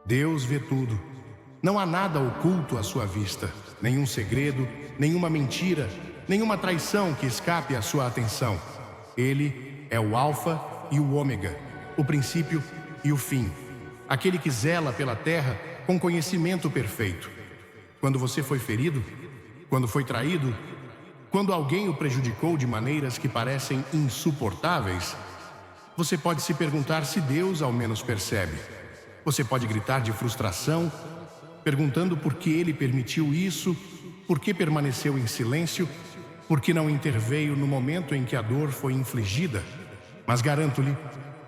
Deus vê tudo. Não há nada oculto à sua vista, nenhum segredo, nenhuma mentira, nenhuma traição que escape à sua atenção. Ele é o Alfa e o Ômega, o princípio e o fim, aquele que zela pela terra com conhecimento perfeito. Quando você foi ferido, quando foi traído, quando alguém o prejudicou de maneiras que parecem insuportáveis, você pode se perguntar se Deus ao menos percebe. Você pode gritar de frustração, perguntando por que ele permitiu isso, por que permaneceu em silêncio, por que não interveio no momento em que a dor foi infligida. Mas garanto-lhe,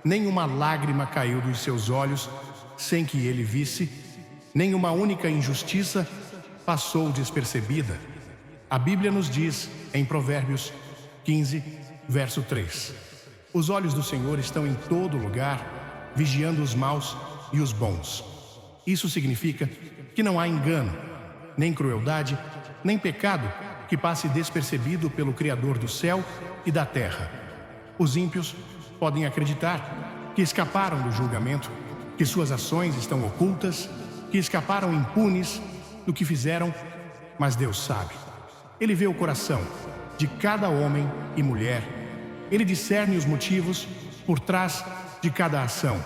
nenhuma lágrima caiu dos seus olhos sem que ele visse, nenhuma única injustiça passou despercebida. A Bíblia nos diz, em Provérbios 15, verso 3, os olhos do Senhor estão em todo lugar, vigiando os maus e os bons. Isso significa que não há engano, nem crueldade, nem pecado que passe despercebido pelo Criador do céu e da terra. Os ímpios podem acreditar que escaparam do julgamento, que suas ações estão ocultas, que escaparam impunes do que fizeram, mas Deus sabe. Ele vê o coração de cada homem e mulher. Ele discerne os motivos por trás de cada ação.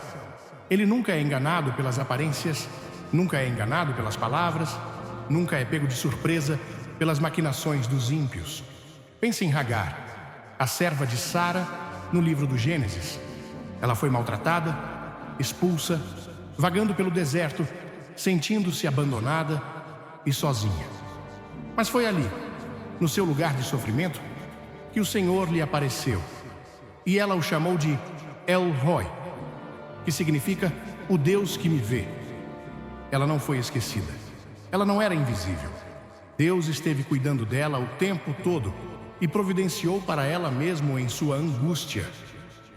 Ele nunca é enganado pelas aparências, nunca é enganado pelas palavras, nunca é pego de surpresa pelas maquinações dos ímpios. Pense em Hagar, a serva de Sara, no livro do Gênesis. Ela foi maltratada, expulsa, vagando pelo deserto, sentindo-se abandonada e sozinha. Mas foi ali, no seu lugar de sofrimento, que o Senhor lhe apareceu. E ela o chamou de El Roi, que significa o Deus que me vê. Ela não foi esquecida. Ela não era invisível. Deus esteve cuidando dela o tempo todo e providenciou para ela mesmo em sua angústia.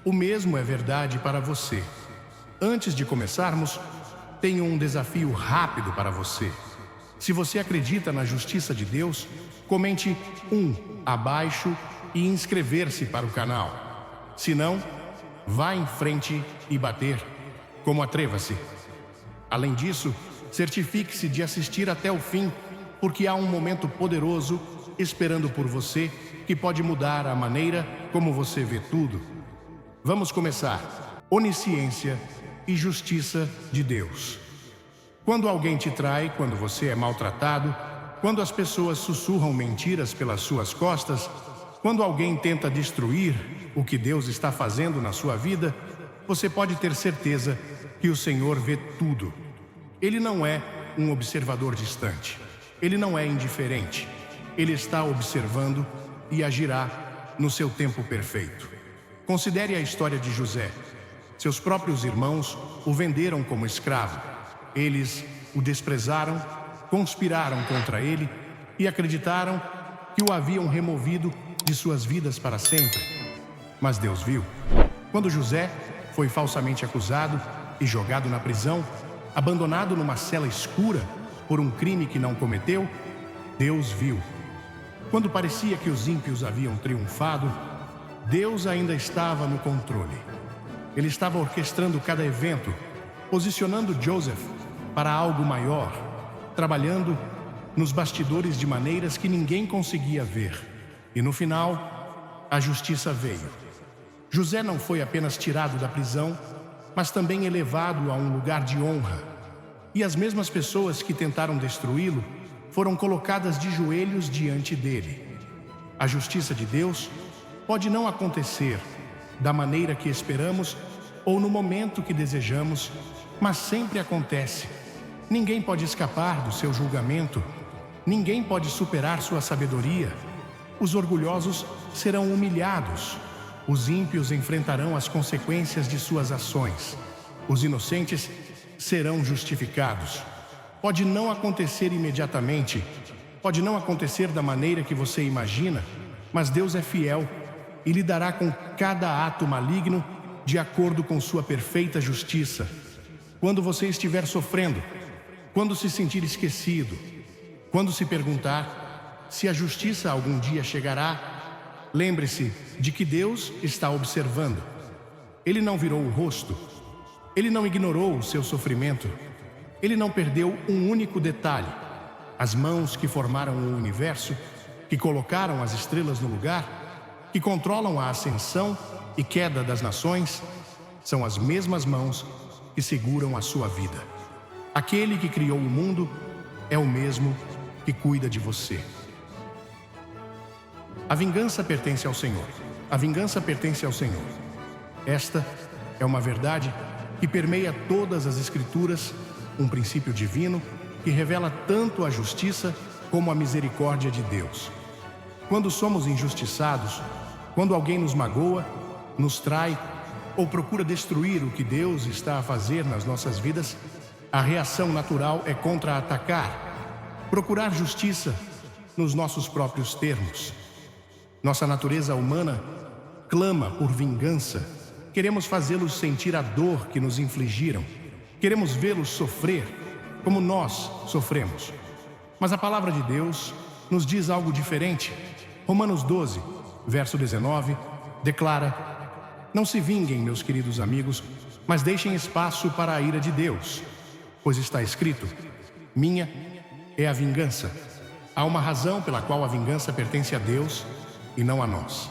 O mesmo é verdade para você. Antes de começarmos, tenho um desafio rápido para você. Se você acredita na justiça de Deus, comente 1 abaixo e inscrever-se para o canal. Se não, vá em frente e bater, como atreva-se. Além disso, certifique-se de assistir até o fim, porque há um momento poderoso esperando por você que pode mudar a maneira como você vê tudo. Vamos começar. Onisciência e justiça de Deus. Quando alguém te trai, quando você é maltratado, quando as pessoas sussurram mentiras pelas suas costas, quando alguém tenta destruir o que Deus está fazendo na sua vida, você pode ter certeza que o Senhor vê tudo. Ele não é um observador distante. Ele não é indiferente. Ele está observando e agirá no seu tempo perfeito. Considere a história de José. Seus próprios irmãos o venderam como escravo. Eles o desprezaram, conspiraram contra ele e acreditaram que o haviam removido de suas vidas para sempre. Mas Deus viu. Quando José foi falsamente acusado e jogado na prisão, abandonado numa cela escura por um crime que não cometeu, Deus viu. Quando parecia que os ímpios haviam triunfado, Deus ainda estava no controle. Ele estava orquestrando cada evento, posicionando Joseph para algo maior, trabalhando nos bastidores de maneiras que ninguém conseguia ver. E no final, a justiça veio. José não foi apenas tirado da prisão, mas também elevado a um lugar de honra. E as mesmas pessoas que tentaram destruí-lo foram colocadas de joelhos diante dele. A justiça de Deus pode não acontecer da maneira que esperamos ou no momento que desejamos, mas sempre acontece. Ninguém pode escapar do seu julgamento. Ninguém pode superar sua sabedoria. Os orgulhosos serão humilhados. Os ímpios enfrentarão as consequências de suas ações. Os inocentes serão justificados. Pode não acontecer imediatamente. Pode não acontecer da maneira que você imagina, mas Deus é fiel e lidará com cada ato maligno de acordo com sua perfeita justiça. Quando você estiver sofrendo, quando se sentir esquecido, quando se perguntar se a justiça algum dia chegará, lembre-se de que Deus está observando. Ele não virou o rosto. Ele não ignorou o seu sofrimento. Ele não perdeu um único detalhe. As mãos que formaram o universo, que colocaram as estrelas no lugar, que controlam a ascensão e queda das nações, são as mesmas mãos que seguram a sua vida. Aquele que criou o mundo é o mesmo que cuida de você. A vingança pertence ao Senhor. A vingança pertence ao Senhor. Esta é uma verdade que permeia todas as Escrituras, um princípio divino que revela tanto a justiça como a misericórdia de Deus. Quando somos injustiçados, quando alguém nos magoa, nos trai ou procura destruir o que Deus está a fazer nas nossas vidas, a reação natural é contra-atacar, procurar justiça nos nossos próprios termos. Nossa natureza humana clama por vingança. Queremos fazê-los sentir a dor que nos infligiram. Queremos vê-los sofrer como nós sofremos. Mas a palavra de Deus nos diz algo diferente. Romanos 12, verso 19, declara: não se vinguem, meus queridos amigos, mas deixem espaço para a ira de Deus. Pois está escrito: minha é a vingança. Há uma razão pela qual a vingança pertence a Deus e não a nós.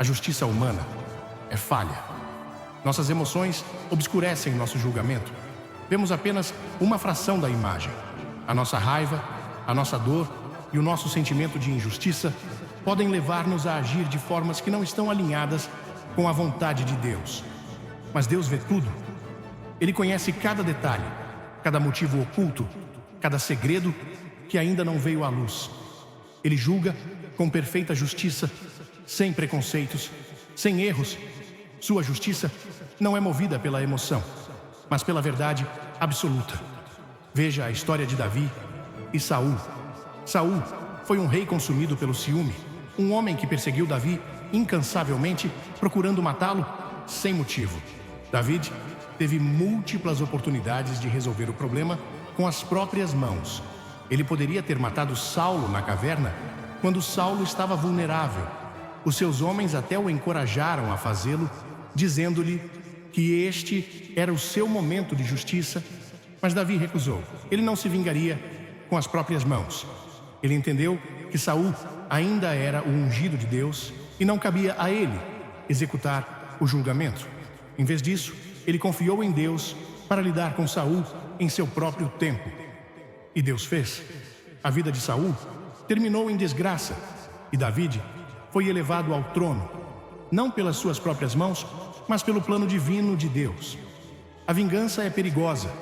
A justiça humana é falha. Nossas emoções obscurecem nosso julgamento. Vemos apenas uma fração da imagem. A nossa raiva, a nossa dor e o nosso sentimento de injustiça podem levar-nos a agir de formas que não estão alinhadas com a vontade de Deus. Mas Deus vê tudo. Ele conhece cada detalhe, cada motivo oculto, cada segredo que ainda não veio à luz. Ele julga com perfeita justiça, sem preconceitos, sem erros. Sua justiça não é movida pela emoção, mas pela verdade absoluta. Veja a história de Davi e Saul. Saul foi um rei consumido pelo ciúme, um homem que perseguiu Davi incansavelmente, procurando matá-lo sem motivo. Davi teve múltiplas oportunidades de resolver o problema com as próprias mãos. Ele poderia ter matado Saulo na caverna quando Saulo estava vulnerável. Os seus homens até o encorajaram a fazê-lo, dizendo-lhe que este era o seu momento de justiça, mas Davi recusou. Ele não se vingaria com as próprias mãos. Ele entendeu que Saul ainda era o ungido de Deus e não cabia a ele executar o julgamento. Em vez disso, ele confiou em Deus para lidar com Saul em seu próprio tempo. E Deus fez. A vida de Saul terminou em desgraça e Davi foi elevado ao trono, não pelas suas próprias mãos, mas pelo plano divino de Deus. A vingança é perigosa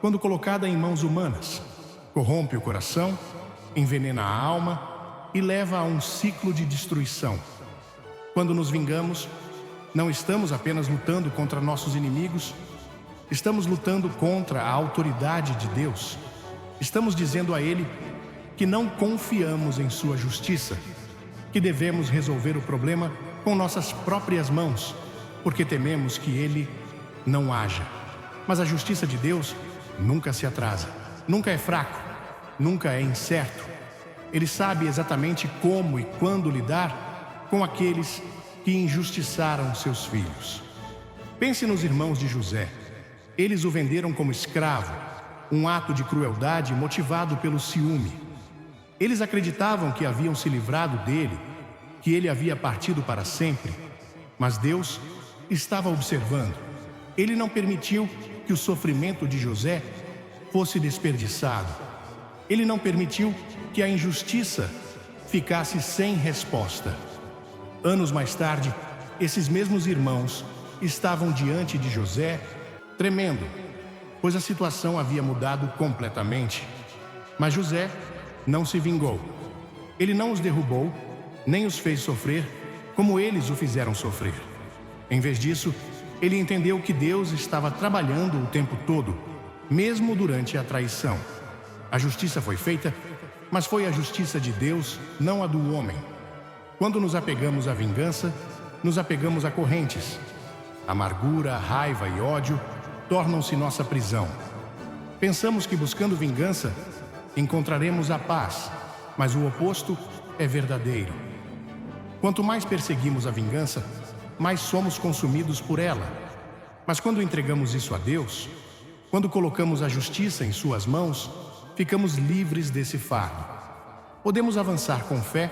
quando colocada em mãos humanas. Corrompe o coração, envenena a alma e leva a um ciclo de destruição. Quando nos vingamos, não estamos apenas lutando contra nossos inimigos, estamos lutando contra a autoridade de Deus. Estamos dizendo a Ele que não confiamos em Sua justiça, que devemos resolver o problema com nossas próprias mãos, porque tememos que Ele não haja. Mas a justiça de Deus nunca se atrasa, nunca é fraco, nunca é incerto. Ele sabe exatamente como e quando lidar com aqueles que injustiçaram seus filhos. Pense nos irmãos de José. Eles o venderam como escravo, um ato de crueldade motivado pelo ciúme. Eles acreditavam que haviam se livrado dele, que ele havia partido para sempre. Mas Deus estava observando. Ele não permitiu que o sofrimento de José fosse desperdiçado. Ele não permitiu que a injustiça ficasse sem resposta. Anos mais tarde, esses mesmos irmãos estavam diante de José, tremendo, pois a situação havia mudado completamente. Mas José não se vingou. Ele não os derrubou, nem os fez sofrer como eles o fizeram sofrer. Em vez disso, ele entendeu que Deus estava trabalhando o tempo todo, mesmo durante a traição. A justiça foi feita, mas foi a justiça de Deus, não a do homem. Quando nos apegamos à vingança, nos apegamos a correntes. Amargura, raiva e ódio tornam-se nossa prisão. Pensamos que buscando vingança, encontraremos a paz, mas o oposto é verdadeiro. Quanto mais perseguimos a vingança, mais somos consumidos por ela. Mas quando entregamos isso a Deus, Quando colocamos a justiça em suas mãos, ficamos livres desse fardo. Podemos avançar com fé,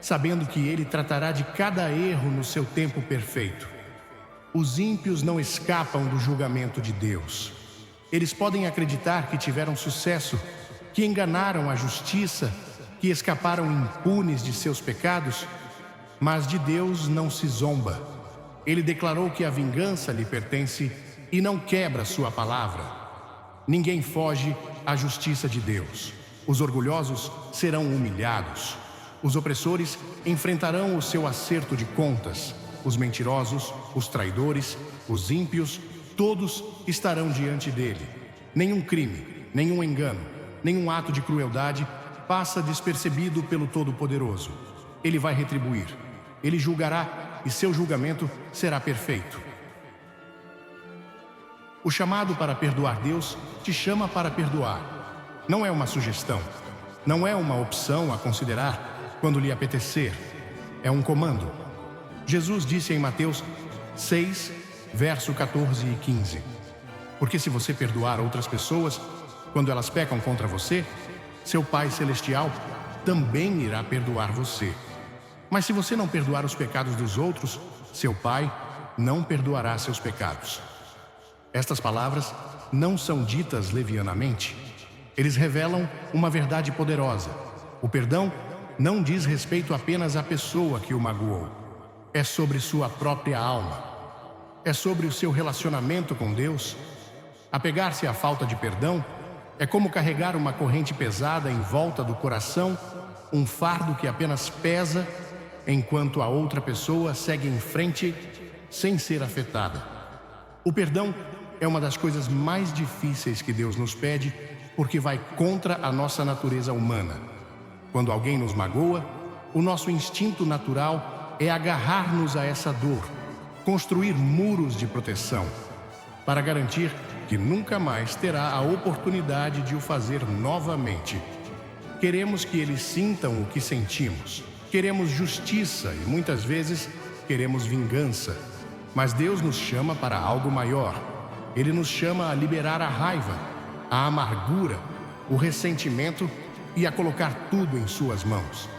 sabendo que Ele tratará de cada erro no seu tempo perfeito. Os ímpios não escapam do julgamento de Deus. Eles podem acreditar que tiveram sucesso, que enganaram a justiça, que escaparam impunes de seus pecados, mas de Deus não se zomba. Ele declarou que a vingança lhe pertence e não quebra sua palavra. Ninguém foge à justiça de Deus. Os orgulhosos serão humilhados. Os opressores enfrentarão o seu acerto de contas. Os mentirosos, os traidores, os ímpios, todos estarão diante dele. Nenhum crime, nenhum engano, nenhum ato de crueldade passa despercebido pelo Todo-Poderoso. Ele vai retribuir. Ele julgará e seu julgamento será perfeito. O chamado para perdoar Deus te chama para perdoar. Não é uma sugestão. Não é uma opção a considerar quando lhe apetecer. É um comando. Jesus disse em Mateus 6, verso 14 e 15. Porque se você perdoar outras pessoas quando elas pecam contra você, seu Pai Celestial também irá perdoar você. Mas se você não perdoar os pecados dos outros, seu Pai não perdoará seus pecados. Estas palavras não são ditas levianamente. Eles revelam uma verdade poderosa. O perdão não diz respeito apenas à pessoa que o magoou. É sobre sua própria alma. É sobre o seu relacionamento com Deus. Apegar-se à falta de perdão é como carregar uma corrente pesada em volta do coração, um fardo que apenas pesa, enquanto a outra pessoa segue em frente sem ser afetada. O perdão é uma das coisas mais difíceis que Deus nos pede, porque vai contra a nossa natureza humana. Quando alguém nos magoa, o nosso instinto natural é agarrar-nos a essa dor, construir muros de proteção, para garantir que nunca mais terá a oportunidade de o fazer novamente. Queremos que eles sintam o que sentimos. Queremos justiça e muitas vezes queremos vingança. Mas Deus nos chama para algo maior. Ele nos chama a liberar a raiva, a amargura, o ressentimento e a colocar tudo em suas mãos.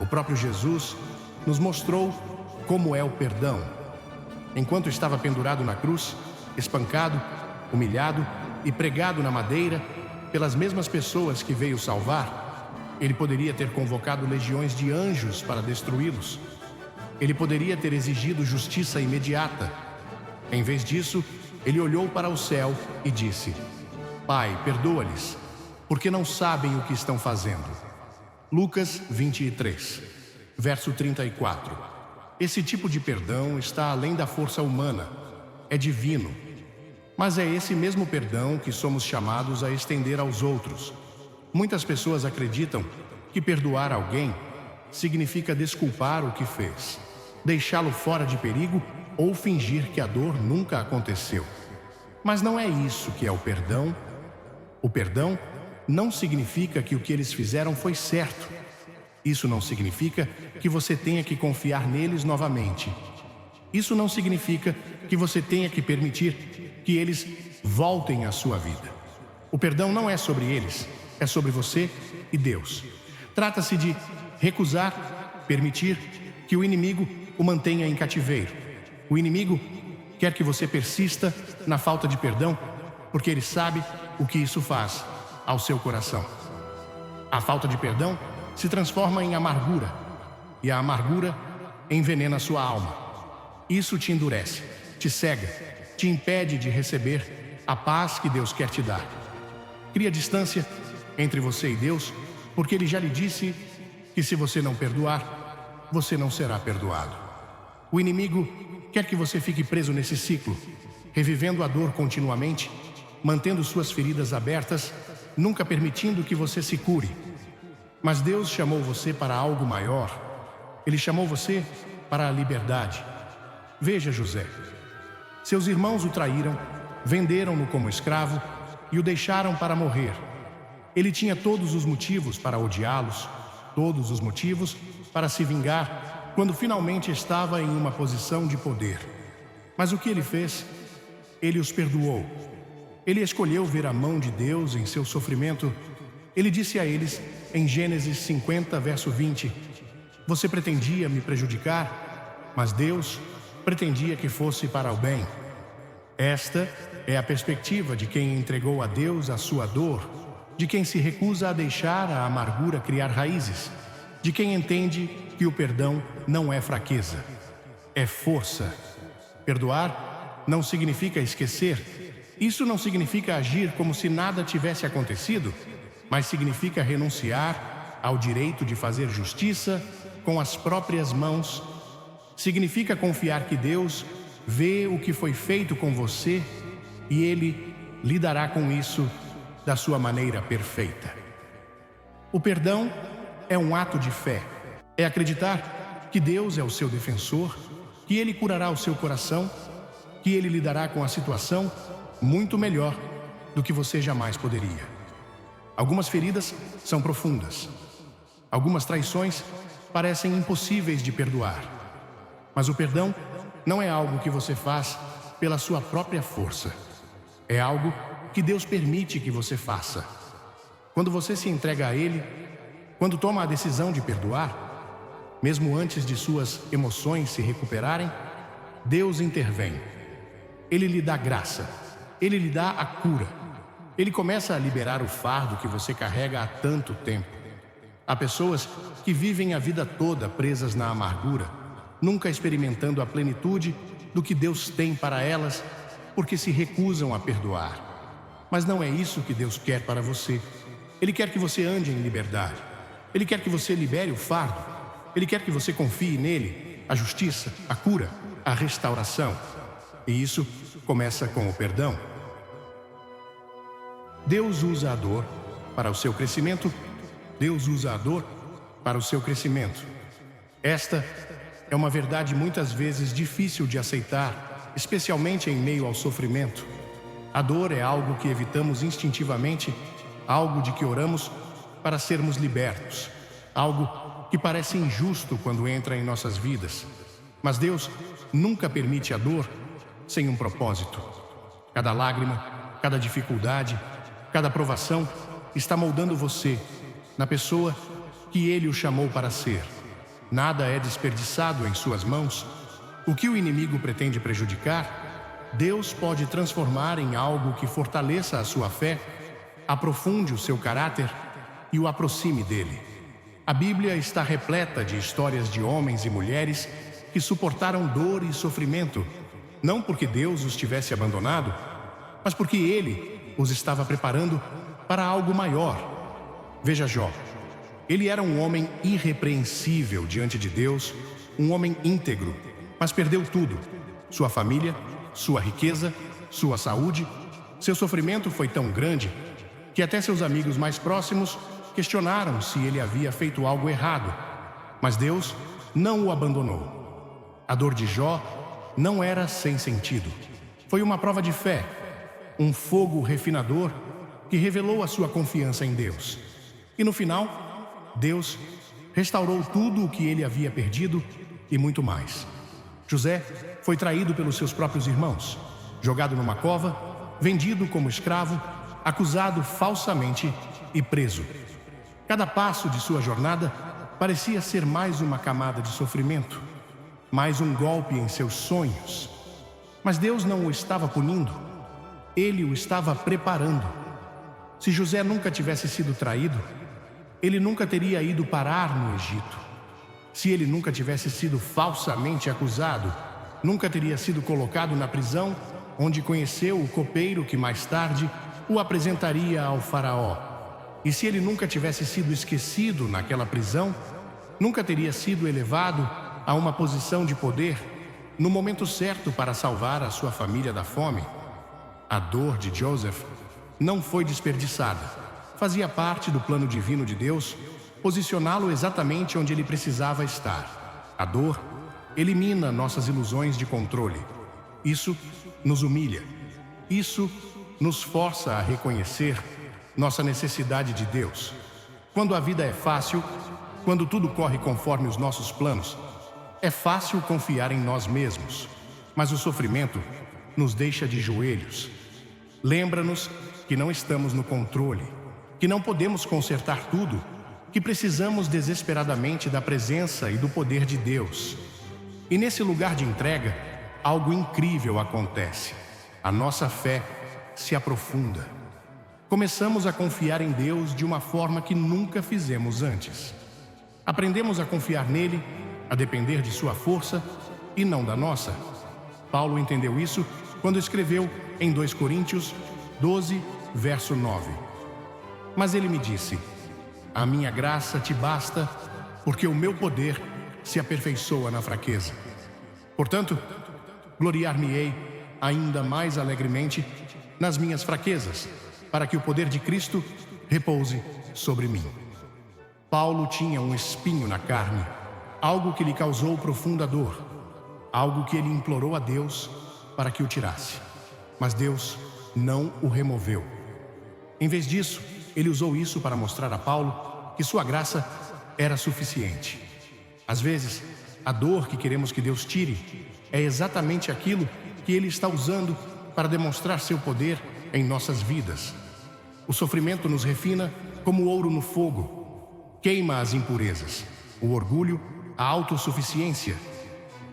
O próprio Jesus nos mostrou como é o perdão. Enquanto estava pendurado na cruz, espancado, humilhado e pregado na madeira pelas mesmas pessoas que veio salvar, ele poderia ter convocado legiões de anjos para destruí-los. Ele poderia ter exigido justiça imediata. Em vez disso, ele olhou para o céu e disse: Pai, perdoa-lhes, porque não sabem o que estão fazendo. Lucas 23, verso 34. Esse tipo de perdão está além da força humana. É divino. Mas é esse mesmo perdão que somos chamados a estender aos outros. Muitas pessoas acreditam que perdoar alguém significa desculpar o que fez, deixá-lo fora de perigo ou fingir que a dor nunca aconteceu. Mas não é isso que é o perdão. O perdão não significa que o que eles fizeram foi certo. Isso não significa que você tenha que confiar neles novamente. Isso não significa que você tenha que permitir que eles voltem à sua vida. O perdão não é sobre eles, é sobre você e Deus. Trata-se de recusar, permitir que o inimigo o mantenha em cativeiro. O inimigo quer que você persista na falta de perdão, porque ele sabe o que isso faz ao seu coração. A falta de perdão se transforma em amargura, e a amargura envenena sua alma. Isso te endurece, te cega, te impede de receber a paz que Deus quer te dar. Cria distância entre você e Deus, porque Ele já lhe disse que se você não perdoar, você não será perdoado. O inimigo quer que você fique preso nesse ciclo, revivendo a dor continuamente, mantendo suas feridas abertas, nunca permitindo que você se cure. Mas Deus chamou você para algo maior. Ele chamou você para a liberdade. Veja José. Seus irmãos o traíram, venderam-no como escravo e o deixaram para morrer. Ele tinha todos os motivos para odiá-los, todos os motivos para se vingar, quando finalmente estava em uma posição de poder. Mas o que ele fez? Ele os perdoou. Ele escolheu ver a mão de Deus em seu sofrimento. Ele disse a eles, em Gênesis 50, verso 20, você pretendia me prejudicar, mas Deus pretendia que fosse para o bem. Esta é a perspectiva de quem entregou a Deus a sua dor, de quem se recusa a deixar a amargura criar raízes, de quem entende que o perdão não é fraqueza, é força. Perdoar não significa esquecer. Isso não significa agir como se nada tivesse acontecido, mas significa renunciar ao direito de fazer justiça com as próprias mãos. Significa confiar que Deus vê o que foi feito com você e Ele lidará com isso da sua maneira perfeita. O perdão é um ato de fé. É acreditar que Deus é o seu defensor, que Ele curará o seu coração, que Ele lidará com a situação muito melhor do que você jamais poderia. Algumas feridas são profundas. Algumas traições parecem impossíveis de perdoar. Mas o perdão não é algo que você faz pela sua própria força. É algo que Deus permite que você faça. Quando você se entrega a Ele, quando toma a decisão de perdoar, mesmo antes de suas emoções se recuperarem, Deus intervém. Ele lhe dá graça. Ele lhe dá a cura. Ele começa a liberar o fardo que você carrega há tanto tempo. Há pessoas que vivem a vida toda presas na amargura, nunca experimentando a plenitude do que Deus tem para elas, porque se recusam a perdoar. Mas não é isso que Deus quer para você. Ele quer que você ande em liberdade. Ele quer que você libere o fardo. Ele quer que você confie nele, a justiça, a cura, a restauração. E isso começa com o perdão. Deus usa a dor para o seu crescimento. Deus usa a dor para o seu crescimento. Esta é uma verdade muitas vezes difícil de aceitar, especialmente em meio ao sofrimento. A dor é algo que evitamos instintivamente, algo de que oramos para sermos libertos, algo que parece injusto quando entra em nossas vidas. Mas Deus nunca permite a dor sem um propósito. Cada lágrima, cada dificuldade, cada provação está moldando você na pessoa que Ele o chamou para ser. Nada é desperdiçado em suas mãos. O que o inimigo pretende prejudicar, Deus pode transformar em algo que fortaleça a sua fé, aprofunde o seu caráter e o aproxime dele. A Bíblia está repleta de histórias de homens e mulheres que suportaram dor e sofrimento, não porque Deus os tivesse abandonado, mas porque Ele os estava preparando para algo maior. Veja Jó. Ele era um homem irrepreensível diante de Deus, um homem íntegro, mas perdeu tudo: sua família, sua riqueza, sua saúde. Seu sofrimento foi tão grande que até seus amigos mais próximos questionaram se ele havia feito algo errado. Mas Deus não o abandonou. A dor de Jó não era sem sentido. Foi uma prova de fé, um fogo refinador que revelou a sua confiança em Deus. E no final, Deus restaurou tudo o que ele havia perdido e muito mais. José foi traído pelos seus próprios irmãos, jogado numa cova, vendido como escravo, acusado falsamente e preso. Cada passo de sua jornada parecia ser mais uma camada de sofrimento, mais um golpe em seus sonhos. Mas Deus não o estava punindo, Ele o estava preparando. Se José nunca tivesse sido traído, ele nunca teria ido parar no Egito. Se ele nunca tivesse sido falsamente acusado, nunca teria sido colocado na prisão, onde conheceu o copeiro que mais tarde o apresentaria ao faraó. E se ele nunca tivesse sido esquecido naquela prisão, nunca teria sido elevado a uma posição de poder no momento certo para salvar a sua família da fome. A dor de Joseph não foi desperdiçada. Fazia parte do plano divino de Deus posicioná-lo exatamente onde ele precisava estar. A dor elimina nossas ilusões de controle. Isso nos humilha. Isso nos força a reconhecer nossa necessidade de Deus. Quando a vida é fácil, quando tudo corre conforme os nossos planos, é fácil confiar em nós mesmos, mas o sofrimento nos deixa de joelhos. Lembra-nos que não estamos no controle, que não podemos consertar tudo, que precisamos desesperadamente da presença e do poder de Deus. E nesse lugar de entrega, algo incrível acontece. A nossa fé se aprofunda. Começamos a confiar em Deus de uma forma que nunca fizemos antes. Aprendemos a confiar nele, a depender de sua força e não da nossa. Paulo entendeu isso quando escreveu em 2 Coríntios 12, verso 9. Mas ele me disse: a minha graça te basta, porque o meu poder se aperfeiçoa na fraqueza. Portanto, gloriar-me-ei ainda mais alegremente nas minhas fraquezas, para que o poder de Cristo repouse sobre mim. Paulo tinha um espinho na carne, algo que lhe causou profunda dor, algo que ele implorou a Deus para que o tirasse. Mas Deus não o removeu. Em vez disso, ele usou isso para mostrar a Paulo que sua graça era suficiente. Às vezes, a dor que queremos que Deus tire é exatamente aquilo que ele está usando para demonstrar seu poder em nossas vidas. O sofrimento nos refina como ouro no fogo, queima as impurezas, o orgulho, a autossuficiência,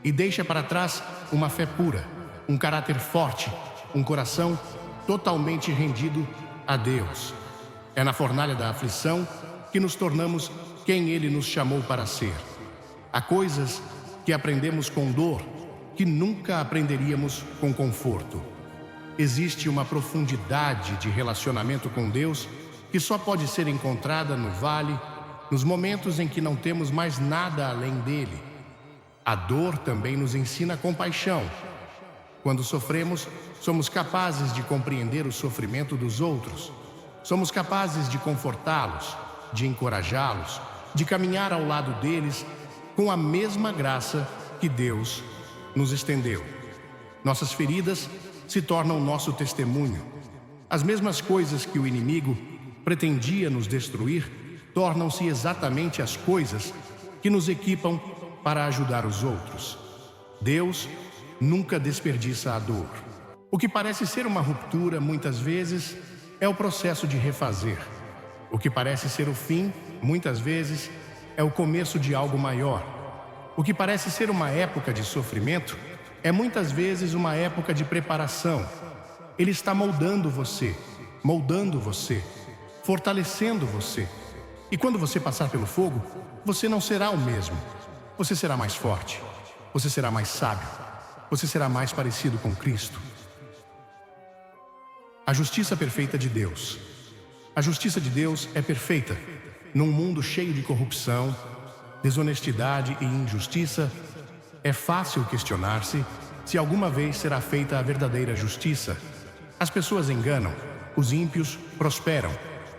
e deixa para trás uma fé pura, um caráter forte, um coração totalmente rendido a Deus. É na fornalha da aflição que nos tornamos quem Ele nos chamou para ser. Há coisas que aprendemos com dor que nunca aprenderíamos com conforto. Existe uma profundidade de relacionamento com Deus que só pode ser encontrada no vale, nos momentos em que não temos mais nada além dele. A dor também nos ensina compaixão. Quando sofremos, somos capazes de compreender o sofrimento dos outros. Somos capazes de confortá-los, de encorajá-los, de caminhar ao lado deles com a mesma graça que Deus nos estendeu. Nossas feridas se tornam nosso testemunho. As mesmas coisas que o inimigo pretendia nos destruir tornam-se exatamente as coisas que nos equipam para ajudar os outros. Deus nunca desperdiça a dor. O que parece ser uma ruptura, muitas vezes, é o processo de refazer. O que parece ser o fim, muitas vezes, é o começo de algo maior. O que parece ser uma época de sofrimento é muitas vezes uma época de preparação. Ele está moldando você, fortalecendo você. E quando você passar pelo fogo, você não será o mesmo. Você será mais forte, você será mais sábio, você será mais parecido com Cristo. A justiça perfeita de Deus. A justiça de Deus é perfeita. Num mundo cheio de corrupção, desonestidade e injustiça, é fácil questionar-se se alguma vez será feita a verdadeira justiça. As pessoas enganam, os ímpios prosperam,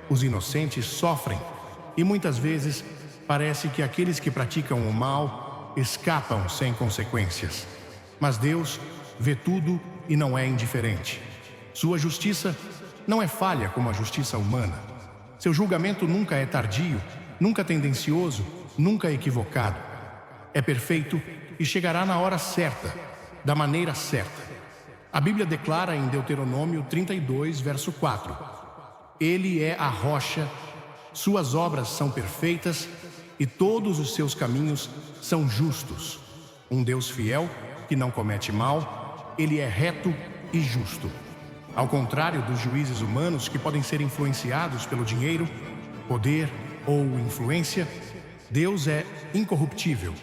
os inocentes sofrem, e muitas vezes parece que aqueles que praticam o mal escapam sem consequências. Mas Deus vê tudo e não é indiferente. Sua justiça não é falha como a justiça humana. Seu julgamento nunca é tardio, nunca tendencioso, nunca equivocado. É perfeito e chegará na hora certa, da maneira certa. A Bíblia declara em Deuteronômio 32, verso 4: Ele é a rocha, suas obras são perfeitas e todos os seus caminhos são justos. Um Deus fiel que não comete mal, ele é reto e justo. Ao contrário dos juízes humanos que podem ser influenciados pelo dinheiro, poder ou influência, Deus é incorruptível.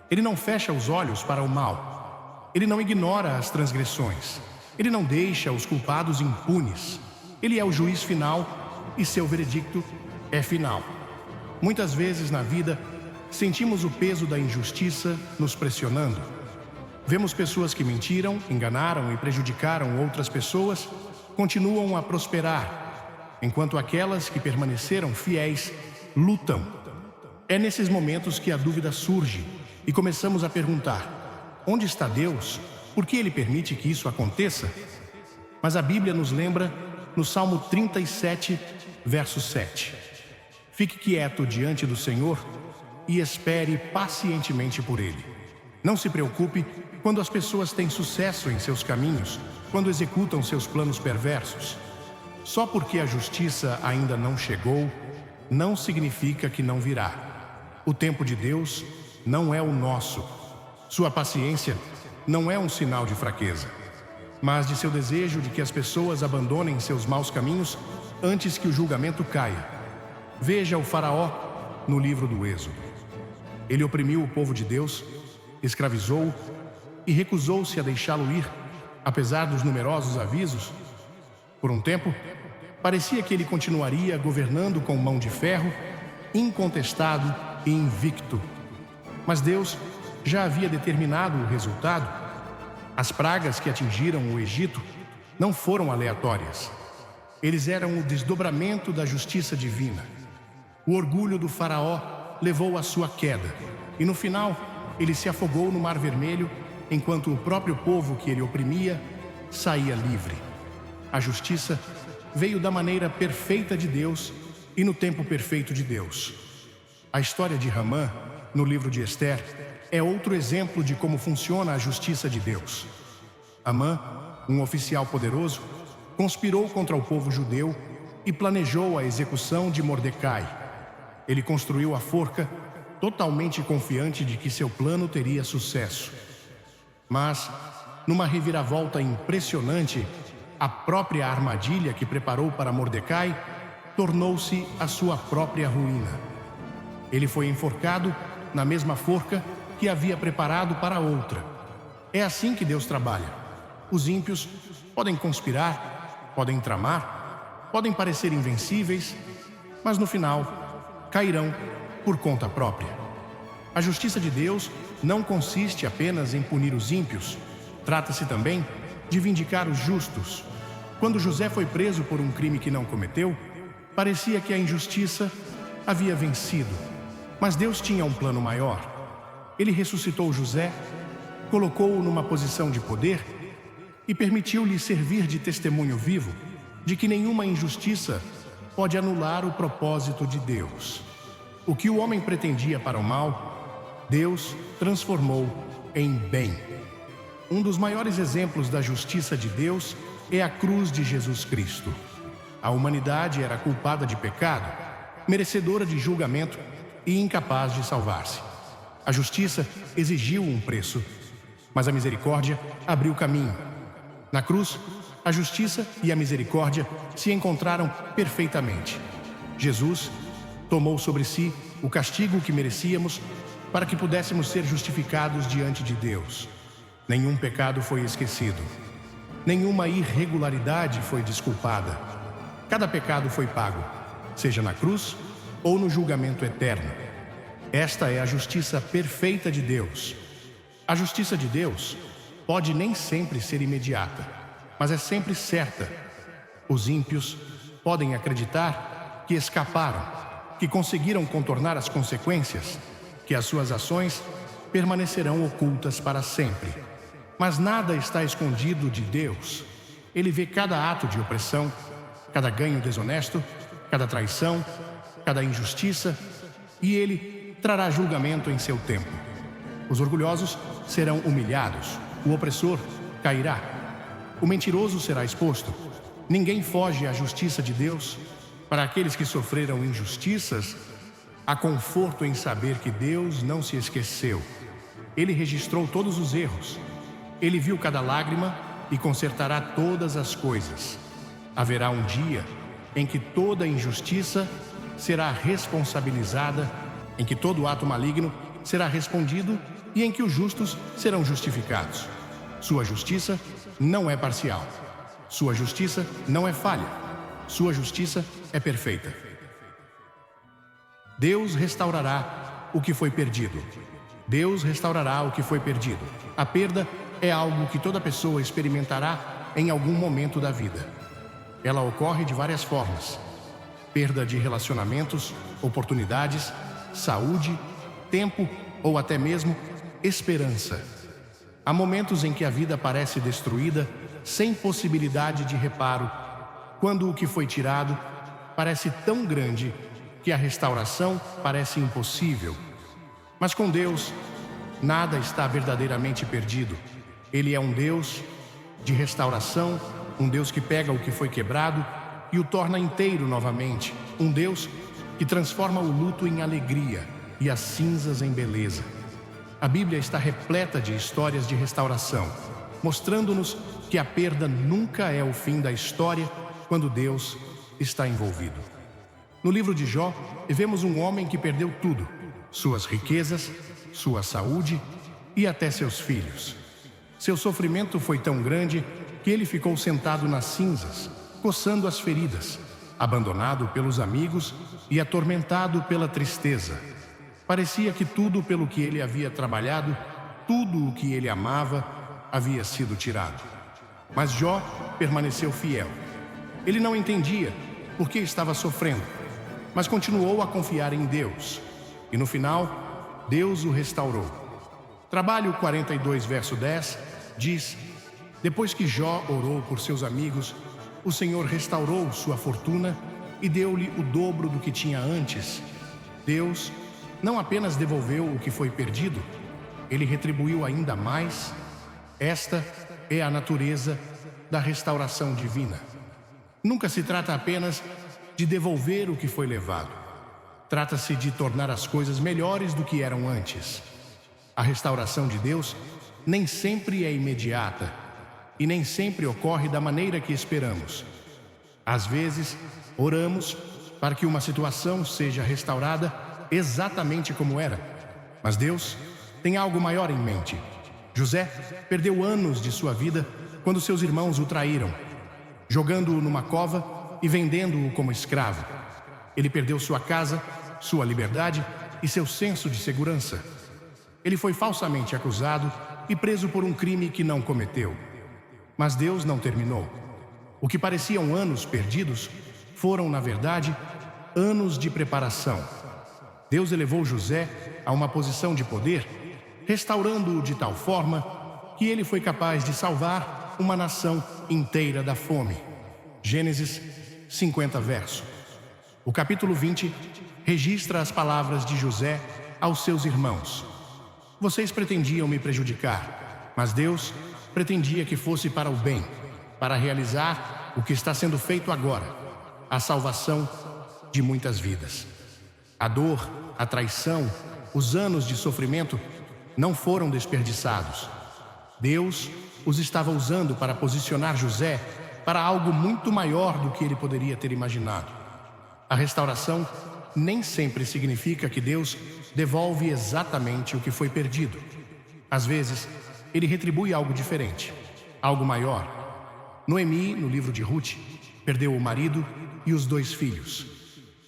Ele não fecha os olhos para o mal. Ele não ignora as transgressões. Ele não deixa os culpados impunes. Ele é o juiz final e seu veredicto é final. Muitas vezes na vida, sentimos o peso da injustiça nos pressionando. Vemos pessoas que mentiram, enganaram e prejudicaram outras pessoas, continuam a prosperar, enquanto aquelas que permaneceram fiéis lutam. É nesses momentos que a dúvida surge e começamos a perguntar: onde está Deus? Por que Ele permite que isso aconteça? Mas a Bíblia nos lembra no Salmo 37, verso 7. Fique quieto diante do Senhor e espere pacientemente por Ele. Não se preocupe quando as pessoas têm sucesso em seus caminhos, quando executam seus planos perversos. Só porque a justiça ainda não chegou, não significa que não virá. O tempo de Deus não é o nosso. Sua paciência não é um sinal de fraqueza, mas de seu desejo de que as pessoas abandonem seus maus caminhos antes que o julgamento caia. Veja o faraó no livro do Êxodo. Ele oprimiu o povo de Deus, escravizou-o e recusou-se a deixá-lo ir, apesar dos numerosos avisos. Por um tempo, parecia que ele continuaria governando com mão de ferro, incontestado e invicto. Mas Deus já havia determinado o resultado. As pragas que atingiram o Egito não foram aleatórias. Eles eram o desdobramento da justiça divina. O orgulho do faraó levou à sua queda, e no final ele se afogou no Mar Vermelho, enquanto o próprio povo que ele oprimia saía livre. A justiça veio da maneira perfeita de Deus e no tempo perfeito de Deus. A história de Hamã, no livro de Ester, é outro exemplo de como funciona a justiça de Deus. Hamã, um oficial poderoso, conspirou contra o povo judeu e planejou a execução de Mordecai. Ele construiu a forca, totalmente confiante de que seu plano teria sucesso. Mas, numa reviravolta impressionante, a própria armadilha que preparou para Mordecai tornou-se a sua própria ruína. Ele foi enforcado na mesma forca que havia preparado para outra. É assim que Deus trabalha. Os ímpios podem conspirar, podem tramar, podem parecer invencíveis, mas no final cairão por conta própria. A justiça de Deus não consiste apenas em punir os ímpios. Trata-se também de vindicar os justos. Quando José foi preso por um crime que não cometeu, parecia que a injustiça havia vencido. Mas Deus tinha um plano maior. Ele ressuscitou José, colocou-o numa posição de poder e permitiu-lhe servir de testemunho vivo de que nenhuma injustiça pode anular o propósito de Deus. O que o homem pretendia para o mal, Deus transformou em bem. Um dos maiores exemplos da justiça de Deus é a cruz de Jesus Cristo. A humanidade era culpada de pecado, merecedora de julgamento e incapaz de salvar-se. A justiça exigiu um preço, mas a misericórdia abriu caminho. Na cruz, a justiça e a misericórdia se encontraram perfeitamente. Jesus tomou sobre si o castigo que merecíamos para que pudéssemos ser justificados diante de Deus. Nenhum pecado foi esquecido. Nenhuma irregularidade foi desculpada. Cada pecado foi pago, seja na cruz ou no julgamento eterno. Esta é a justiça perfeita de Deus. A justiça de Deus pode nem sempre ser imediata, mas é sempre certa. Os ímpios podem acreditar que escaparam, que conseguiram contornar as consequências, que as suas ações permanecerão ocultas para sempre. Mas nada está escondido de Deus. Ele vê cada ato de opressão, cada ganho desonesto, cada traição, cada injustiça, e Ele trará julgamento em seu tempo. Os orgulhosos serão humilhados, o opressor cairá, o mentiroso será exposto. Ninguém foge à justiça de Deus. Para aqueles que sofreram injustiças, há conforto em saber que Deus não se esqueceu. Ele registrou todos os erros. Ele viu cada lágrima e consertará todas as coisas. Haverá um dia em que toda injustiça será responsabilizada, em que todo ato maligno será respondido e em que os justos serão justificados. Sua justiça não é parcial. Sua justiça não é falha. Sua justiça é perfeita. Deus restaurará o que foi perdido. Deus restaurará o que foi perdido. A perda é algo que toda pessoa experimentará em algum momento da vida. Ela ocorre de várias formas: perda de relacionamentos, oportunidades, saúde, tempo ou até mesmo esperança. Há momentos em que a vida parece destruída, sem possibilidade de reparo, quando o que foi tirado parece tão grande que a restauração parece impossível. Mas com Deus, nada está verdadeiramente perdido. Ele é um Deus de restauração, um Deus que pega o que foi quebrado e o torna inteiro novamente, um Deus que transforma o luto em alegria e as cinzas em beleza. A Bíblia está repleta de histórias de restauração, mostrando-nos que a perda nunca é o fim da história quando Deus está envolvido. No livro de Jó, vemos um homem que perdeu tudo: suas riquezas, sua saúde e até seus filhos. Seu sofrimento foi tão grande que ele ficou sentado nas cinzas, coçando as feridas, abandonado pelos amigos e atormentado pela tristeza. Parecia que tudo pelo que ele havia trabalhado, tudo o que ele amava, havia sido tirado. Mas Jó permaneceu fiel. Ele não entendia por que estava sofrendo, mas continuou a confiar em Deus. E no final, Deus o restaurou. Trabalho 42, verso 10, diz: depois que Jó orou por seus amigos, o Senhor restaurou sua fortuna e deu-lhe o dobro do que tinha antes. Deus não apenas devolveu o que foi perdido, ele retribuiu ainda mais. Esta é a natureza da restauração divina. Nunca se trata apenas de devolver o que foi levado. Trata-se de tornar as coisas melhores do que eram antes. A restauração de Deus nem sempre é imediata e nem sempre ocorre da maneira que esperamos. Às vezes, oramos para que uma situação seja restaurada exatamente como era, mas Deus tem algo maior em mente. José perdeu anos de sua vida quando seus irmãos o traíram, jogando-o numa cova e vendendo-o como escravo. Ele perdeu sua casa, sua liberdade e seu senso de segurança. Ele foi falsamente acusado e preso por um crime que não cometeu. Mas Deus não terminou. O que pareciam anos perdidos foram, na verdade, anos de preparação. Deus elevou José a uma posição de poder, restaurando-o de tal forma que ele foi capaz de salvar uma nação inteira da fome. Gênesis 50, verso. O capítulo 20 registra as palavras de José aos seus irmãos: vocês pretendiam me prejudicar, mas Deus pretendia que fosse para o bem, para realizar o que está sendo feito agora, a salvação de muitas vidas. A dor, a traição, os anos de sofrimento não foram desperdiçados. Deus os estava usando para posicionar José para algo muito maior do que ele poderia ter imaginado. A restauração nem sempre significa que Deus devolve exatamente o que foi perdido. Às vezes, ele retribui algo diferente, algo maior. Noemi, no livro de Ruth, perdeu o marido e os 2 filhos.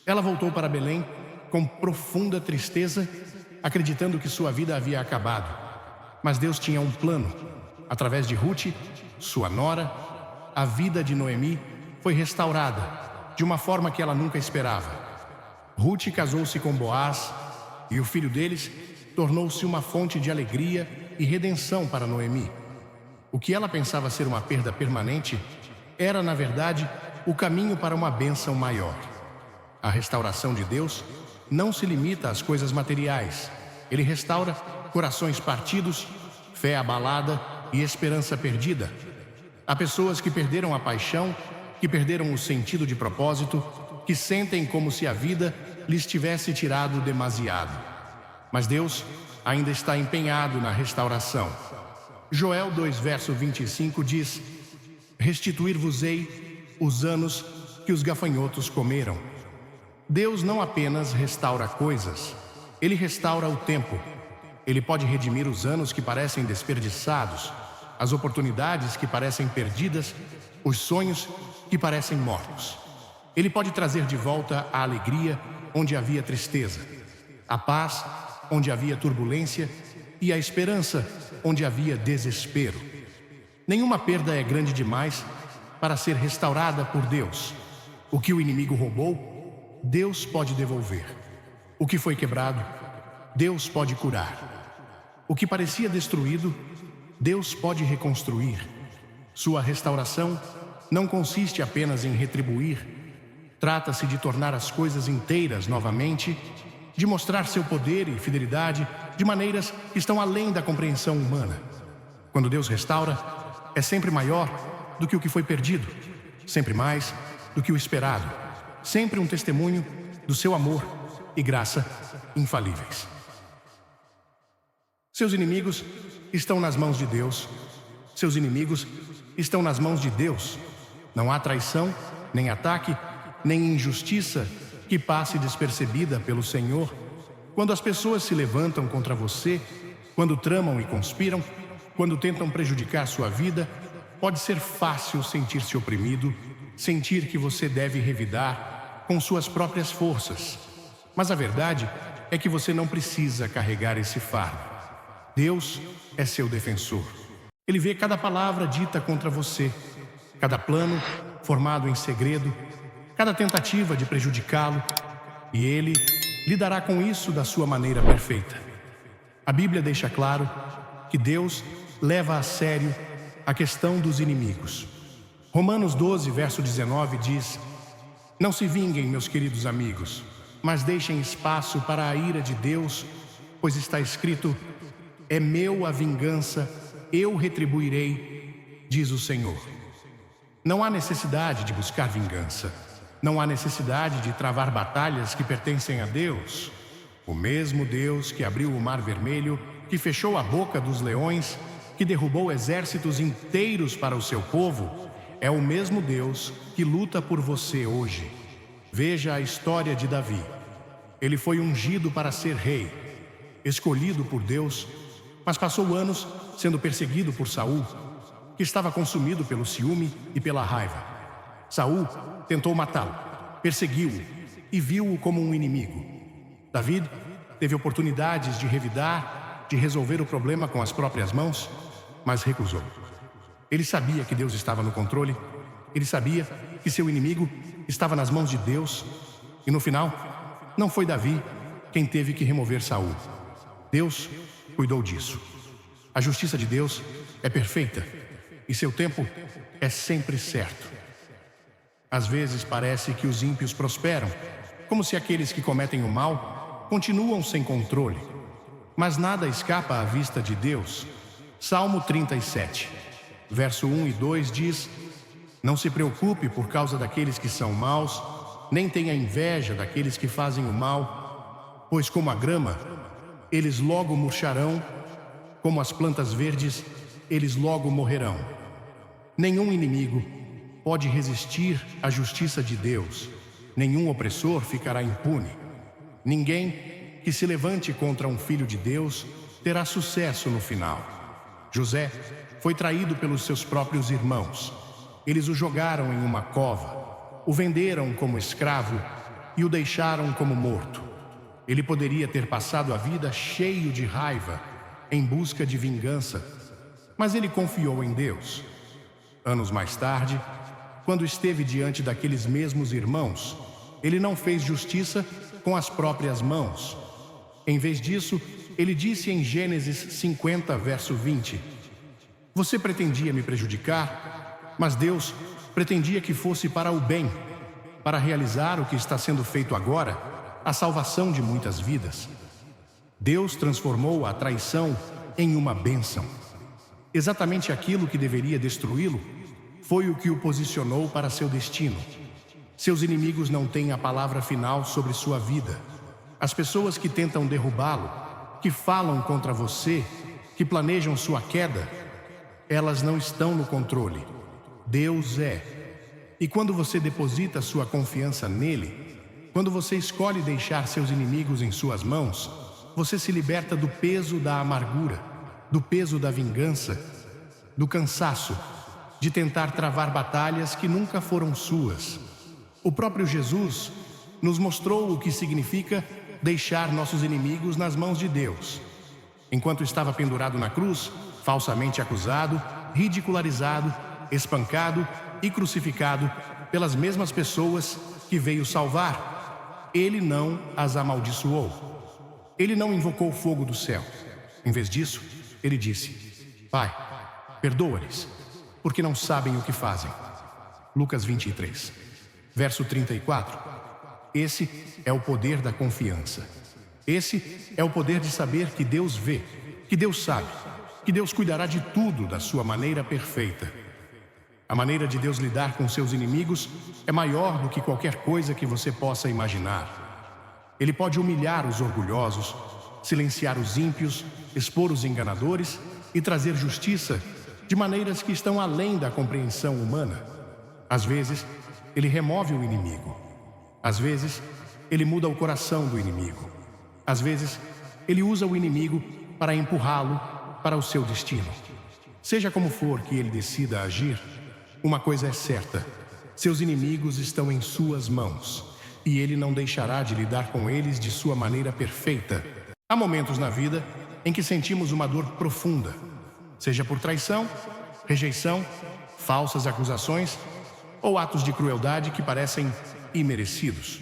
Ela voltou para Belém com profunda tristeza, acreditando que sua vida havia acabado. Mas Deus tinha um plano. Através de Ruth, sua nora, a vida de Noemi foi restaurada de uma forma que ela nunca esperava. Ruth casou-se com Boaz e o filho deles tornou-se uma fonte de alegria e redenção para Noemi. O que ela pensava ser uma perda permanente era, na verdade, o caminho para uma bênção maior. A restauração de Deus não se limita às coisas materiais. Ele restaura corações partidos, fé abalada e esperança perdida. Há pessoas que perderam a paixão, que perderam o sentido de propósito, que sentem como se a vida lhes tivesse tirado demasiado. Mas Deus ainda está empenhado na restauração. Joel 2, verso 25 diz: restituir-vos-ei os anos que os gafanhotos comeram. Deus não apenas restaura coisas, Ele restaura o tempo. Ele pode redimir os anos que parecem desperdiçados, as oportunidades que parecem perdidas, os sonhos que parecem mortos. Ele pode trazer de volta a alegria onde havia tristeza, a paz onde havia turbulência e a esperança onde havia desespero. Nenhuma perda é grande demais para ser restaurada por Deus. O que o inimigo roubou, Deus pode devolver. O que foi quebrado, Deus pode curar. O que parecia destruído, Deus pode reconstruir. Sua restauração não consiste apenas em retribuir. Trata-se de tornar as coisas inteiras novamente, de mostrar seu poder e fidelidade de maneiras que estão além da compreensão humana. Quando Deus restaura, é sempre maior do que o que foi perdido, sempre mais do que o esperado, sempre um testemunho do seu amor e graça infalíveis. Seus inimigos estão nas mãos de Deus. Seus inimigos estão nas mãos de Deus. Não há traição, nem ataque, nem injustiça que passe despercebida pelo Senhor. Quando as pessoas se levantam contra você, quando tramam e conspiram, quando tentam prejudicar sua vida, pode ser fácil sentir-se oprimido, sentir que você deve revidar com suas próprias forças. Mas a verdade é que você não precisa carregar esse fardo. Deus é seu defensor. Ele vê cada palavra dita contra você, cada plano formado em segredo, cada tentativa de prejudicá-lo, e Ele lidará com isso da sua maneira perfeita. A Bíblia deixa claro que Deus leva a sério a questão dos inimigos. Romanos 12, verso 19 diz: Não se vinguem, meus queridos amigos, mas deixem espaço para a ira de Deus, pois está escrito: É meu a vingança, eu retribuirei, diz o Senhor. Não há necessidade de buscar vingança. Não há necessidade de travar batalhas que pertencem a Deus. O mesmo Deus que abriu o Mar Vermelho, que fechou a boca dos leões, que derrubou exércitos inteiros para o seu povo, é o mesmo Deus que luta por você hoje. Veja a história de Davi. Ele foi ungido para ser rei, escolhido por Deus, mas passou anos sendo perseguido por Saul, que estava consumido pelo ciúme e pela raiva. Saul tentou matá-lo, perseguiu-o e viu-o como um inimigo. Davi teve oportunidades de revidar, de resolver o problema com as próprias mãos, mas recusou. Ele sabia que Deus estava no controle, ele sabia que seu inimigo estava nas mãos de Deus, e no final, não foi Davi quem teve que remover Saul. Deus cuidou disso. A justiça de Deus é perfeita e seu tempo é sempre certo. Às vezes parece que os ímpios prosperam, como se aqueles que cometem o mal continuam sem controle. Mas nada escapa à vista de Deus. Salmo 37, verso 1 e 2 diz: Não se preocupe por causa daqueles que são maus, nem tenha inveja daqueles que fazem o mal, pois como a grama, eles logo murcharão, como as plantas verdes, eles logo morrerão. Nenhum inimigo pode resistir à justiça de Deus, nenhum opressor ficará impune. Ninguém que se levante contra um filho de Deus terá sucesso no final. José foi traído pelos seus próprios irmãos. Eles o jogaram em uma cova, o venderam como escravo e o deixaram como morto. Ele poderia ter passado a vida cheio de raiva, em busca de vingança, mas ele confiou em Deus. Anos mais tarde, quando esteve diante daqueles mesmos irmãos, ele não fez justiça com as próprias mãos. Em vez disso, ele disse em Gênesis 50, verso 20: Você pretendia me prejudicar, mas Deus pretendia que fosse para o bem, para realizar o que está sendo feito agora, a salvação de muitas vidas. Deus transformou a traição em uma bênção. Exatamente aquilo que deveria destruí-lo foi o que o posicionou para seu destino. Seus inimigos não têm a palavra final sobre sua vida. As pessoas que tentam derrubá-lo, que falam contra você, que planejam sua queda, elas não estão no controle. Deus é. E quando você deposita sua confiança nele, quando você escolhe deixar seus inimigos em suas mãos, você se liberta do peso da amargura, do peso da vingança, do cansaço de tentar travar batalhas que nunca foram suas. O próprio Jesus nos mostrou o que significa deixar nossos inimigos nas mãos de Deus. Enquanto estava pendurado na cruz, falsamente acusado, ridicularizado, espancado e crucificado pelas mesmas pessoas que veio salvar, ele não as amaldiçoou. Ele não invocou fogo do céu. Em vez disso, ele disse: Pai, perdoa-lhes, porque não sabem o que fazem. Lucas 23, verso 34. Esse é o poder da confiança. Esse é o poder de saber que Deus vê, que Deus sabe, que Deus cuidará de tudo da sua maneira perfeita. A maneira de Deus lidar com seus inimigos é maior do que qualquer coisa que você possa imaginar. Ele pode humilhar os orgulhosos, silenciar os ímpios, expor os enganadores e trazer justiça de maneiras que estão além da compreensão humana. Às vezes, ele remove o inimigo. Às vezes, ele muda o coração do inimigo. Às vezes, ele usa o inimigo para empurrá-lo para o seu destino. Seja como for que ele decida agir, uma coisa é certa: seus inimigos estão em suas mãos, e ele não deixará de lidar com eles de sua maneira perfeita. Há momentos na vida em que sentimos uma dor profunda, seja por traição, rejeição, falsas acusações ou atos de crueldade que parecem imerecidos.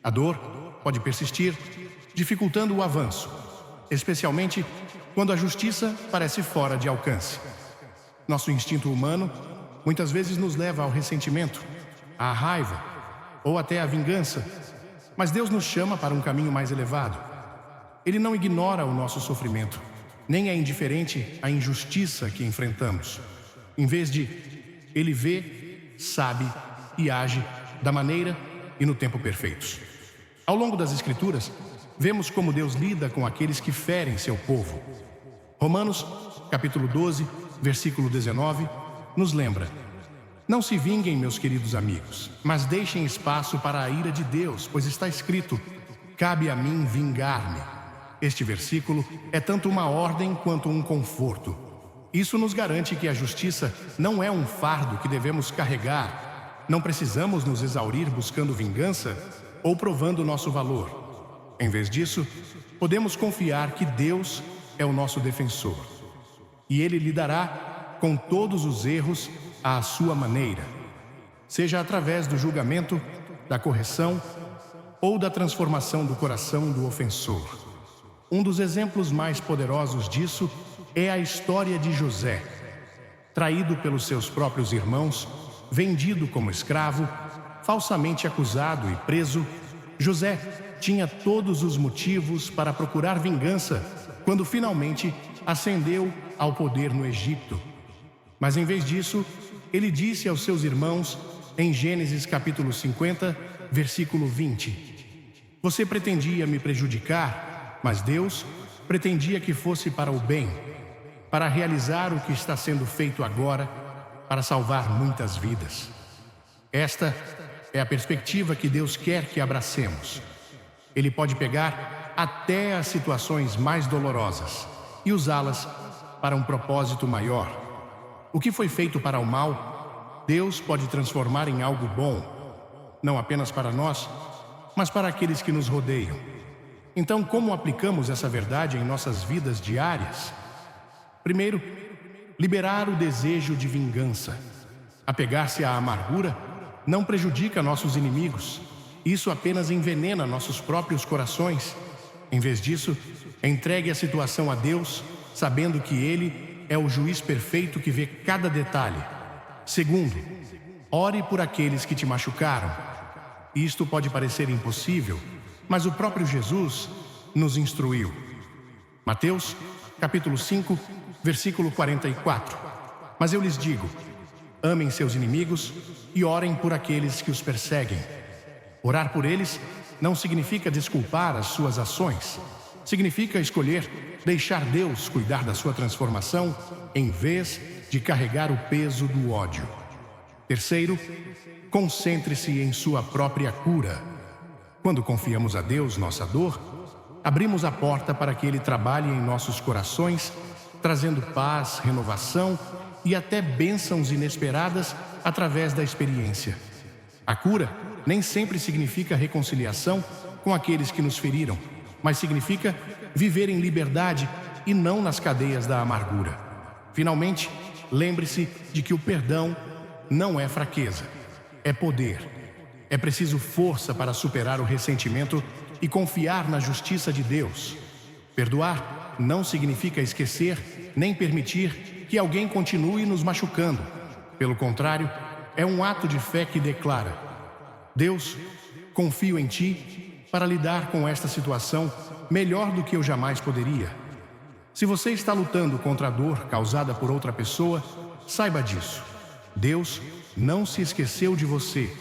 A dor pode persistir, dificultando o avanço, especialmente quando a justiça parece fora de alcance. Nosso instinto humano muitas vezes nos leva ao ressentimento, à raiva ou até à vingança, mas Deus nos chama para um caminho mais elevado. Ele não ignora o nosso sofrimento, nem é indiferente à injustiça que enfrentamos. Em vez de, Ele vê, sabe e age da maneira e no tempo perfeitos. Ao longo das Escrituras, vemos como Deus lida com aqueles que ferem seu povo. Romanos, capítulo 12, versículo 19, nos lembra: não se vinguem, meus queridos amigos, mas deixem espaço para a ira de Deus, pois está escrito: cabe a mim vingar-me. Este versículo é tanto uma ordem quanto um conforto. Isso nos garante que a justiça não é um fardo que devemos carregar. Não precisamos nos exaurir buscando vingança ou provando nosso valor. Em vez disso, podemos confiar que Deus é o nosso defensor, e Ele lidará com todos os erros à sua maneira, seja através do julgamento, da correção ou da transformação do coração do ofensor. Um dos exemplos mais poderosos disso é a história de José. Traído pelos seus próprios irmãos, vendido como escravo, falsamente acusado e preso, José tinha todos os motivos para procurar vingança quando finalmente ascendeu ao poder no Egito. Mas em vez disso, ele disse aos seus irmãos, em Gênesis capítulo 50, versículo 20: você pretendia me prejudicar, mas Deus pretendia que fosse para o bem, para realizar o que está sendo feito agora, para salvar muitas vidas. Esta é a perspectiva que Deus quer que abracemos. Ele pode pegar até as situações mais dolorosas e usá-las para um propósito maior. O que foi feito para o mal, Deus pode transformar em algo bom, não apenas para nós, mas para aqueles que nos rodeiam. Então, como aplicamos essa verdade em nossas vidas diárias? Primeiro, liberar o desejo de vingança. Apegar-se à amargura não prejudica nossos inimigos. Isso apenas envenena nossos próprios corações. Em vez disso, entregue a situação a Deus, sabendo que Ele é o juiz perfeito que vê cada detalhe. Segundo, ore por aqueles que te machucaram. Isto pode parecer impossível, mas o próprio Jesus nos instruiu. Mateus, capítulo 5, versículo 44. Mas eu lhes digo: amem seus inimigos e orem por aqueles que os perseguem. Orar por eles não significa desculpar as suas ações. Significa escolher deixar Deus cuidar da sua transformação em vez de carregar o peso do ódio. Terceiro, concentre-se em sua própria cura. Quando confiamos a Deus nossa dor, abrimos a porta para que Ele trabalhe em nossos corações, trazendo paz, renovação e até bênçãos inesperadas através da experiência. A cura nem sempre significa reconciliação com aqueles que nos feriram, mas significa viver em liberdade e não nas cadeias da amargura. Finalmente, lembre-se de que o perdão não é fraqueza, é poder. É preciso força para superar o ressentimento e confiar na justiça de Deus. Perdoar não significa esquecer nem permitir que alguém continue nos machucando. Pelo contrário, é um ato de fé que declara: Deus, confio em Ti para lidar com esta situação melhor do que eu jamais poderia. Se você está lutando contra a dor causada por outra pessoa, saiba disso. Deus não se esqueceu de você.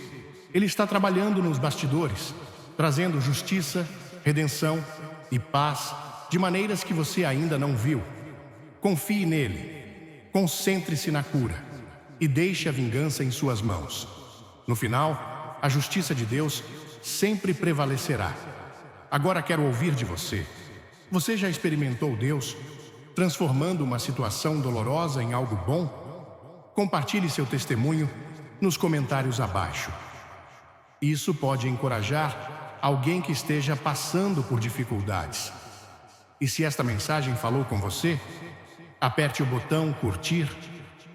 Ele está trabalhando nos bastidores, trazendo justiça, redenção e paz de maneiras que você ainda não viu. Confie nele, concentre-se na cura e deixe a vingança em suas mãos. No final, a justiça de Deus sempre prevalecerá. Agora quero ouvir de você. Você já experimentou Deus transformando uma situação dolorosa em algo bom? Compartilhe seu testemunho nos comentários abaixo. Isso pode encorajar alguém que esteja passando por dificuldades. E se esta mensagem falou com você, aperte o botão curtir,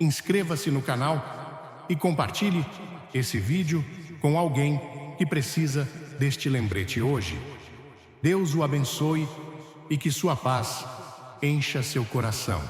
inscreva-se no canal e compartilhe esse vídeo com alguém que precisa deste lembrete hoje. Deus o abençoe e que sua paz encha seu coração.